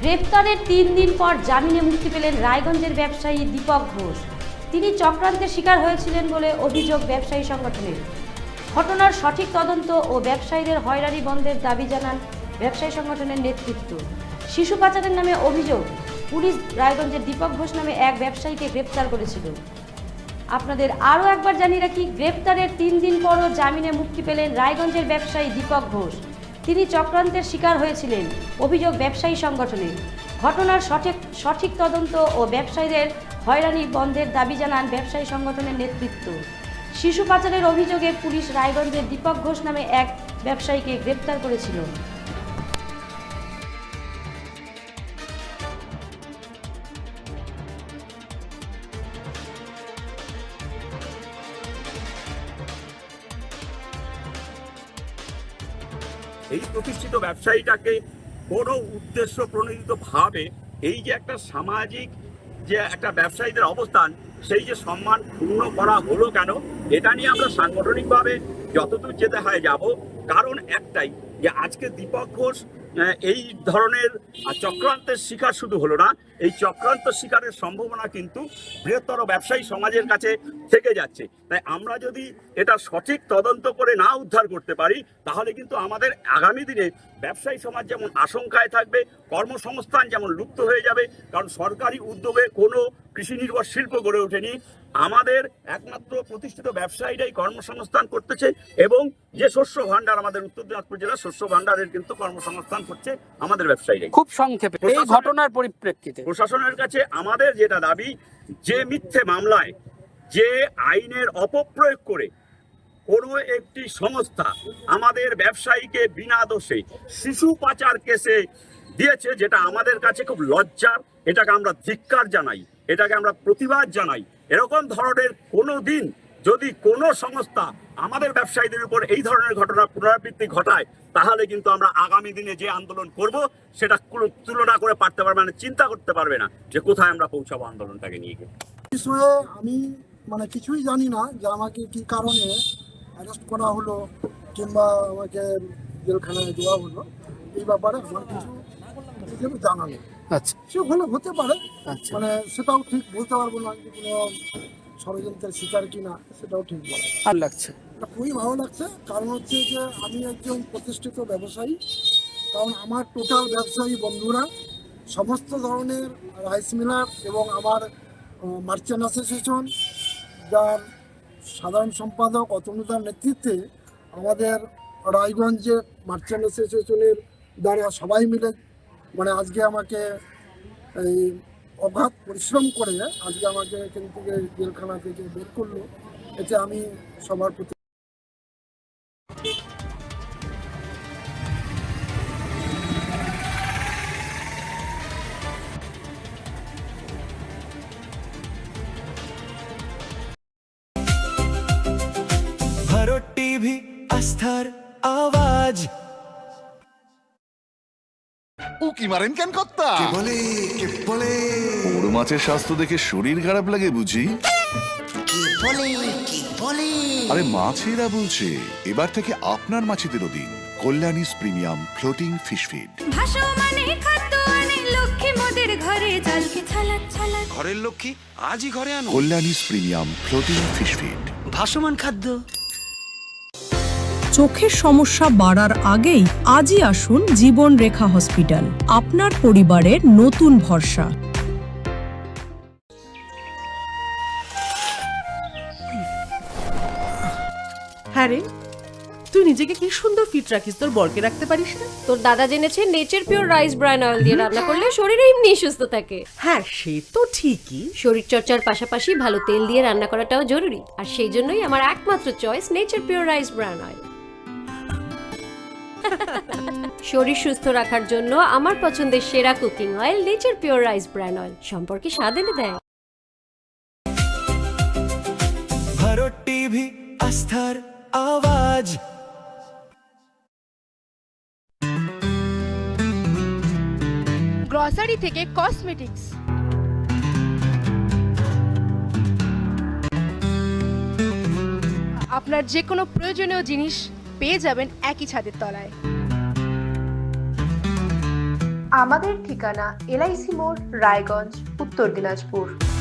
গ্রেফতারের 3 দিন পর জামিনে মুক্তি পেলেন রায়গঞ্জের ব্যবসায়ী দীপক ঘোষ। তিনি চক্রান্তের শিকার হয়েছিলেন বলে অভিযোগ ব্যবসায়ী সংগঠনের। ঘটনার সঠিক তদন্ত ও ব্যবসায়ীদের হয়রানি বন্ধের দাবি জানান ব্যবসায়ী সংগঠনের নেতৃত্ব। শিশু পাচারের নামে অভিযোগ, পুলিশ রায়গঞ্জের দীপক ঘোষ নামে এক ব্যবসায়ীকে গ্রেফতার করেছিল। আপনাদের আরও একবার জানিয়ে রাখি, গ্রেফতারের 3 দিন পরও জামিনে মুক্তি পেলেন রায়গঞ্জের ব্যবসায়ী দীপক ঘোষ। তিনি চক্রান্তের শিকার হয়েছিলেন, অভিযোগ ব্যবসায়ী সংগঠনের। ঘটনার সঠিক তদন্ত ও ব্যবসায়ীদের হয়রানি বন্ধের দাবি জানান ব্যবসায়ী সংগঠনের নেতৃত্ব। শিশু পাচারের অভিযোগে পুলিশ রায়গঞ্জের দীপক ঘোষ নামে এক ব্যবসায়ীকে গ্রেফতার করেছিল। এই প্রতিষ্ঠিত ব্যবসায়ীটাকে কোনো উদ্দেশ্য প্রণোদিত ভাবে এই যে একটা সামাজিক যে একটা ব্যবসায়ীদের অবস্থান, সেই যে সম্মান ক্ষুণ্ণ করা হলো কেন, এটা নিয়ে আমরা সাংগঠনিকভাবে যতদূর যেতে হয় যাব। কারণ একটাই, যে আজকে দীপক ঘোষ এই ধরনের চক্রান্তের শিকার শুধু হলো না, এই চক্রান্ত শিকারের সম্ভাবনা কিন্তু বৃহত্তর ব্যবসায়ী সমাজের কাছে থেকে যাচ্ছে। তাই আমরা যদি এটা সঠিক তদন্ত করে না উদ্ধার করতে পারি, তাহলে কিন্তু আমাদের আগামী দিনে ব্যবসায়ী সমাজ যেমন আশঙ্কায় থাকবে, কর্মসংস্থান যেমন লুপ্ত হয়ে যাবে। কারণ সরকারি উদ্যোগে কোনো কৃষি নির্ভর শিল্প গড়ে ওঠেনি, আমাদের একমাত্র প্রতিষ্ঠিত ব্যবসায়ীরাই কর্মসংস্থান করতেছে। এবং যে শস্য ভাণ্ডার, আমাদের উত্তর দিনাজপুর জেলার শস্য ভাণ্ডারের কিন্তু কর্মসংস্থান করছে আমাদের ব্যবসায়ীরাই। খুব সংক্ষেপে এই ঘটনার পরিপ্রেক্ষিতে প্রশাসনের কাছে আমাদের যেটা দাবি, যে মিথ্যে মামলায়, যে আইনের অপপ্রয়োগ করে কোনো একটি সংস্থা আমাদের ব্যবসায়ীকে বিনা দোষে শিশু পাচার কেসে দিয়েছে, যেটা আমাদের কাছে খুব লজ্জার। এটাকে আমরা ধিক্কার জানাই, এটাকে আমরা প্রতিবাদ জানাই। এরকম ধরনের কোনো দিন যদি কোনো সংস্থা আমাদের ব্যবসায়ীদের উপর এই ধরনের ঘটনা পুনরাবৃত্তি ঘটায়, তাহলে কিন্তু আমরা আগামী দিনে যে আন্দোলন করব সেটা তুলনা করে পারতে পারবে না, চিন্তা করতে পারবে না যে কোথায় আমরা পৌঁছাবো আন্দোলনটাকে নিয়ে গিয়ে। বিষয়ে আমি কিছুই জানি না যে আমাকে কি কারণে অ্যারেস্ট করা হলো কিংবা আমাকে জেলখানায় দেওয়া হলো, এই ব্যাপারে আমার কিছু জানা নেই। আচ্ছা, সে হতে পারে, আচ্ছা। সেটাও ঠিক বলতে পারবো না যে কোনো ষড়যন্ত্রের শিকার কিনা, সেটাও ঠিক বলা ভালো লাগছে। খুবই ভালো লাগছে। কারণ হচ্ছে যে আমি একজন প্রতিষ্ঠিত ব্যবসায়ী। কারণ আমার টোটাল ব্যবসায়ী বন্ধুরা সমস্ত ধরনের রাইস মিলার এবং আমার মার্চেন্ট অ্যাসোসিয়েশন, যার সাধারণ সম্পাদক অতনুদার নেতৃত্বে আমাদের রায়গঞ্জের মার্চেন্ট অ্যাসোসিয়েশনের দ্বারা সবাই মিলে আজকে আমাকে এই অগাধ পরিশ্রম করে আজকে আমাকে এখান থেকে জেলখানা থেকে বের করলো। এতে আমি সবার প্রতি ভারত টিভি, আস্থার আওয়াজ। উকি মারেন কেন কর্তা? কে বলে বড় মাছের স্বাস্থ্য দেখে শরীর খারাপ লাগে বুঝি? কে বলে আরে মাছেরা বলছে, এবার থেকে আপনার মাছেদেরও দিন কল্যাণীস প্রিমিয়াম ফ্লোটিং ফিশ ফিড। ঘরের লক্ষ্মী আজই ঘরে আনো কল্যাণীস প্রিমিয়াম ফ্লোটিং ফিশ ফিড। ভাসমান খাদ্য। চোখের সমস্যা বাড়ার আগেই আজই আসুন জীবন রেখা হসপিটাল, আপনার পরিবারের নতুন ভরসা। হ্যাঁ রে, তুই নিজেকে কি সুন্দর ফিট রাখিস, তোর বরকে রাখতে পারিস না? তোর দাদা জেনেছে nature pure rice bran oil দিয়ে রান্না করলে শরীর এমনি সুস্থ থাকে। হ্যাঁ, সে তো ঠিকই। শরীর চর্চার পাশাপাশি ভালো তেল দিয়ে রান্না করাটাও জরুরি, আর সেই জন্যই আমার একমাত্র choice nature pure rice bran oil. শরীর সুস্থ রাখার জন্য আমার পছন্দের সেরা cooking oil nature pure rice bran oil, সম্পর্কে স্বাদ এনে দেয়। ভারত টিভি, আস্থার আওয়াজ। গ্রসারি থেকে কসমেটিক্স, আপনার যে কোনো প্রয়োজনীয় জিনিস পেয়ে যাবেন একই ছাদের তলায়। আমাদের ঠিকানা LIC মোড়, রায়গঞ্জ, উত্তর দিনাজপুর।